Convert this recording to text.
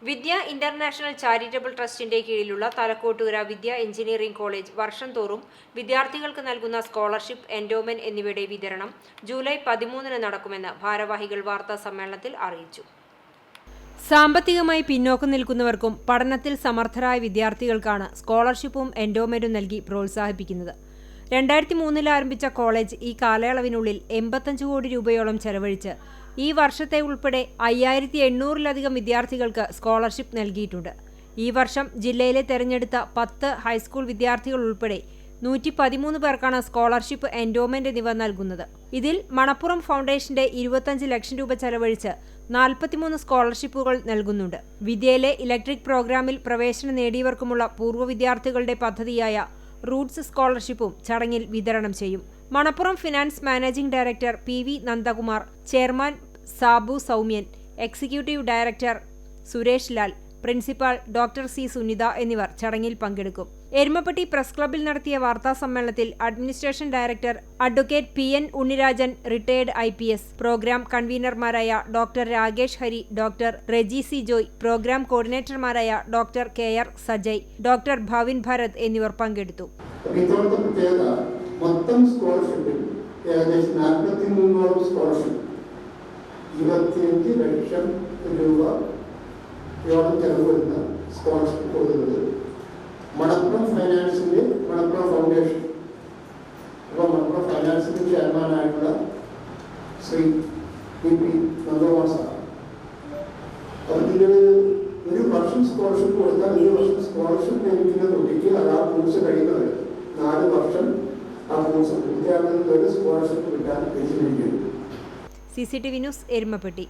വിദ്യ international charitable ട്രസ്റ്റിന്റെ കീഴിലുള്ള തലക്കോട്ടുകര വിദ്യ engineering college വർഷം തോറും വിദ്യാർത്ഥികൾക്ക് നൽകുന്ന സ്കോളർഷിപ്പ്, എൻഡോമെന്റ് എന്നിവയുടെ വിതരണം ജൂലൈ 13-ന് നടക്കുമെന്ന് ഭാരവാഹികൾ വാർത്താ സമ്മേളനത്തിൽ അറിയിച്ചു. സാമ്പത്തികമായി പിന്നോക്കം നിൽക്കുന്നവർക്കും പഠനത്തിൽ സമർത്ഥരായ വിദ്യാർത്ഥികൾക്കാണ് സ്കോളർഷിപ്പും എൻഡോമെന്റും നൽകി പ്രോത്സാഹിപ്പിക്കുന്നത്. 2003-ൽ ആരംഭിച്ച കോളേജ് ഈ കാലയളവിനുള്ളിൽ 85 കോടി രൂപയോളം ചെലവഴിച്ച് ഈ വർഷത്തെ ഉൾപ്പെടെ 5800-ലധികം വിദ്യാർത്ഥികൾക്ക് സ്കോളർഷിപ്പ് നൽകിയിട്ടുണ്ട്. ഈ വർഷം ജില്ലയിലെ തെരഞ്ഞെടുത്ത 10 ഹൈസ്കൂൾ വിദ്യാർത്ഥികൾ ഉൾപ്പെടെ 113 പേർക്കാണ് സ്കോളർഷിപ്പ്, എൻഡോമെന്റ് എന്നിവ നൽകുന്നത്. ഇതിൽ മണപ്പുറം ഫൗണ്ടേഷന്റെ 25 ലക്ഷം രൂപ ചെലവഴിച്ച് 43 സ്കോളർഷിപ്പുകൾ നൽകുന്നുണ്ട്. വിദ്യയിലെ ഇലക്ട്രിക് പ്രോഗ്രാമിൽ പ്രവേശനം നേടിയവർക്കുമുള്ള പൂർവ്വ വിദ്യാർത്ഥികളുടെ പദ്ധതിയായ റൂട്ട്സ് സ്കോളർഷിപ്പും ചടങ്ങിൽ വിതരണം ചെയ്യും. Manappuram finance managing director PV Nandakumar, chairman Sabu Soumyan, executive director Suresh Lal, principal doctor C Sunitha എന്നിവർ ചടങ്ങിൽ പങ്കെടുക്കും. എരുമപ്പെട്ടി പ്രസ് ക്ലബ്ബിൽ നടത്തിയ വാർത്താ സമ്മേളനത്തിൽ administration director advocate PN Unnirajan, retired IPS, programme കൺവീനർമാരായ doctor Rakesh Hari, doctor Reji C Joy, programme കോർഡിനേറ്റർമാരായ doctor KR Sajay, doctor Bhavin Bharath എന്നിവർ പങ്കെടുത്തു. മൊത്തം സ്കോളർഷിപ്പിൽ ഏകദേശം 43 സ്കോളർഷിപ്പ് 25 ലക്ഷം രൂപയോളം ചെലവ് വരുന്ന സ്കോളർഷിപ്പ് കൊടുക്കുന്നത് മണപ്പുറം ഫൈനാൻസിന്റെ മണപ്പുറം ഫൗണ്ടേഷൻ. അപ്പോൾ മണപ്പുറം ഫൈനാൻസിന്റെ ചെയർമാനായിട്ടുള്ള ശ്രീ PV നന്ദകുമാർ സാർ, അതിൽ ഒരു വർഷം സ്കോളർഷിപ്പ് കൊടുത്താൽ ഒരു വർഷം സ്കോളർഷിപ്പ് ലഭിക്കുന്ന കുട്ടിക്ക് അത് ആ കോഴ്സ് കഴിയുന്നത് 4 വർഷം ആ കോഴ്സ് പൂർത്തിയാക്കുന്നതിന് സ്കോളർഷിപ്പ് കിട്ടാൻ കഴിയും. CCTV news, Erumapetty.